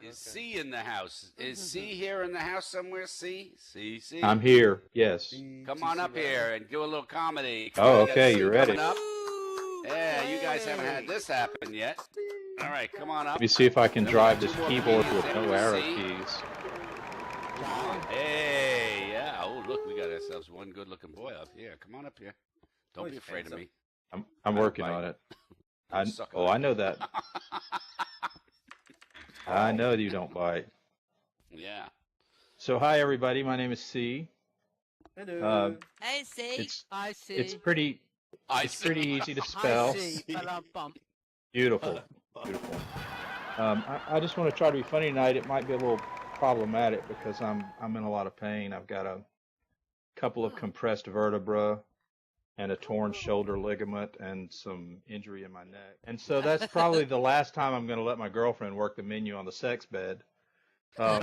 Is C in the house? Is C here in the house somewhere? C. I'm here. Yes. Come on up here and do a little comedy. Oh, We got okay. C You ready? coming up. Yeah, you guys haven't had this happen yet. All right, come on up. Let me see if I can Then we got drive two this more keyboard comedians with after no arrow C. keys. Hey, yeah. Oh, look, we got ourselves one good-looking boy up here. Come on up here. Don't be afraid of me. I'm working on it. I know that. I know you don't bite. Yeah. So hi everybody. My name is C. Hello. Hey, see? It's pretty easy to spell. Beautiful. I just want to try to be funny tonight. It might be a little problematic because I'm in a lot of pain. I've got a couple of compressed vertebrae and a torn shoulder ligament and some injury in my neck. And so that's probably the last time I'm going to let my girlfriend work the menu on the sex bed. Read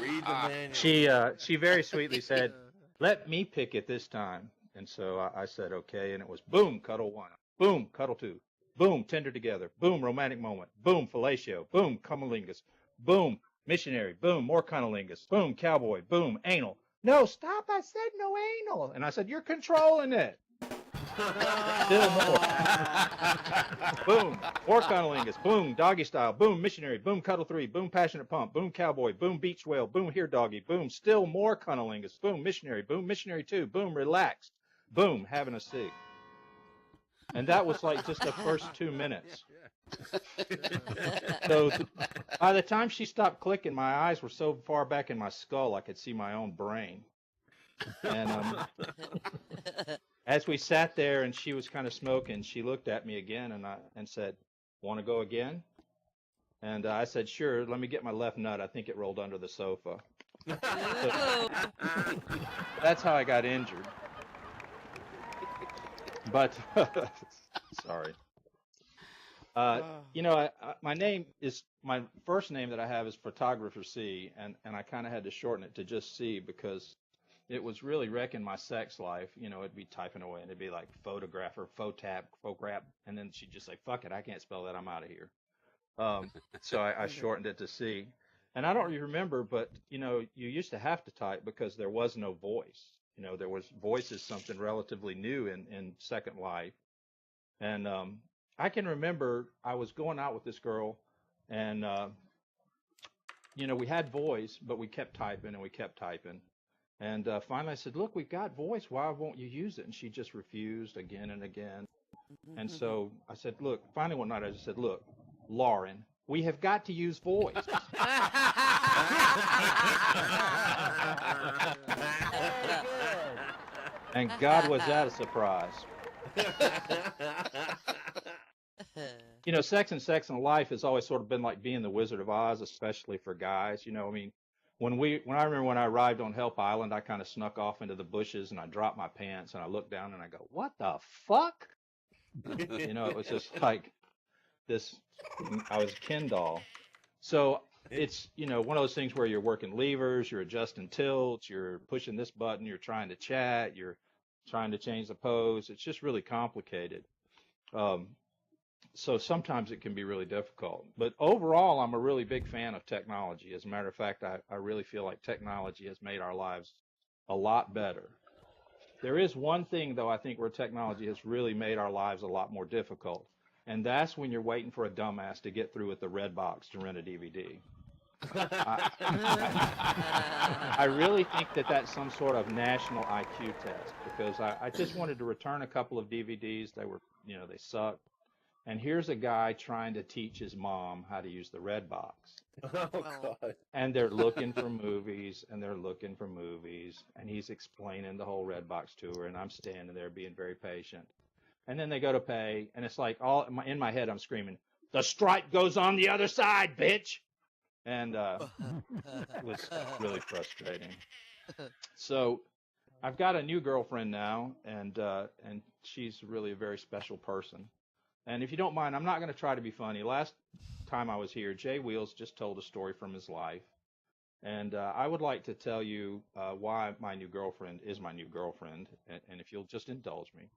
the manual. She very sweetly said, "Let me pick it this time." And so I said, "Okay." And it was boom, cuddle one, boom, cuddle two, boom, tender together, boom, romantic moment, boom, fellatio, boom, cunnilingus, boom, missionary, boom, more cunnilingus, boom, cowboy, boom, anal. No, stop! I said no anal. And I said, "You're controlling it." Still more. Boom, more cunnilingus, boom, doggy style, boom, missionary, boom, cuddle three, boom, passionate pump, boom, cowboy, boom, beach whale, boom, here doggy, boom, still more cunnilingus, boom, missionary two, boom, relaxed, boom, having a cig. And that was like just the first 2 minutes. So by the time she stopped clicking, my eyes were so far back in my skull I could see my own brain. And as we sat there and she was kind of smoking, she looked at me again and said, "Want to go again?" And I said, "Sure, let me get my left nut. I think it rolled under the sofa." So, that's how I got injured. But sorry. My first name that I have is Photographer C, and I kind of had to shorten it to just C because it was really wrecking my sex life. It'd be typing away and it'd be like photographer, photograph, and then she'd just say, "Fuck it, I can't spell that, I'm out of here." So I shortened it to C. And I don't really remember, but you used to have to type because there was no voice. There was voice is something relatively new in Second Life. And I can remember I was going out with this girl, and we had voice, but we kept typing and we kept typing. And finally I said, "Look, we've got voice. Why won't you use it?" And she just refused again and again. And so I said, "Look," finally one night I just said, "Look, Lauren, we have got to use voice." And God, was that a surprise. Sex and Life has always sort of been like being the Wizard of Oz, especially for guys. When I remember when I arrived on Help Island, I kind of snuck off into the bushes and I dropped my pants and I looked down and I go, "What the fuck?" It was just like this. I was a Ken doll. So it's, one of those things where you're working levers, you're adjusting tilts, you're pushing this button, you're trying to chat, you're trying to change the pose. It's just really complicated. So sometimes it can be really difficult. But overall, I'm a really big fan of technology. As a matter of fact, I really feel like technology has made our lives a lot better. There is one thing, though, I think where technology has really made our lives a lot more difficult. And that's when you're waiting for a dumbass to get through with the red box to rent a DVD. I really think that that's some sort of national IQ test because I just wanted to return a couple of DVDs. They were, they sucked. And here's a guy trying to teach his mom how to use the red box. Oh, God. And they're looking for movies, and they're looking for movies, and he's explaining the whole red box to her, and I'm standing there being very patient. And then they go to pay, and it's like in my head I'm screaming, "The stripe goes on the other side, bitch!" And it was really frustrating. So I've got a new girlfriend now, and she's really a very special person. And if you don't mind, I'm not going to try to be funny. Last time I was here, Jay Wheels just told a story from his life. And I would like to tell you why my new girlfriend is my new girlfriend, and if you'll just indulge me.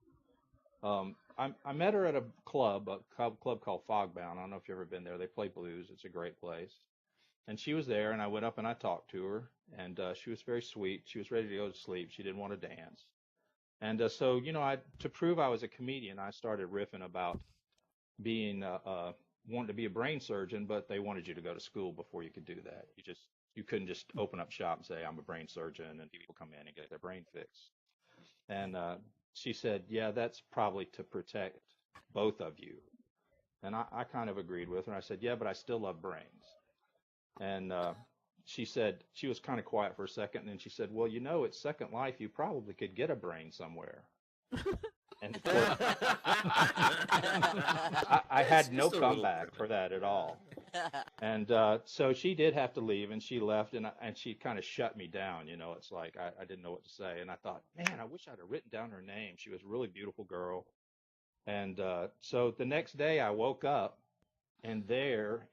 I met her at a club called Fogbound. I don't know if you've ever been there. They play blues. It's a great place. And she was there, and I went up and I talked to her, and she was very sweet. She was ready to go to sleep. She didn't want to dance. And so, to prove I was a comedian, I started riffing about being wanting to be a brain surgeon, but they wanted you to go to school before you could do that. You couldn't just open up shop and say I'm a brain surgeon and people come in and get their brain fixed. And she said, yeah, that's probably to protect both of you. And I kind of agreed with her. I said, yeah, but I still love brains. And she said, she was kind of quiet for a second, and then she said, well, it's Second Life. You probably could get a brain somewhere. And of course, I had no comeback for that at all. And so she did have to leave, and she left, and she kind of shut me down. It's like I didn't know what to say. And I thought, man, I wish I'd have written down her name. She was a really beautiful girl. And so the next day I woke up, and there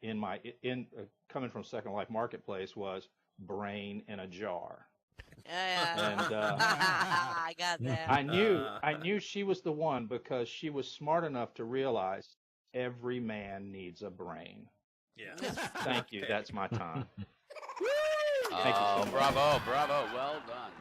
coming from Second Life Marketplace was brain in a jar. Yeah. And I got that. I knew she was the one because she was smart enough to realize every man needs a brain. Yeah. Thank you. That's my time. Oh, bravo, bravo. Well done.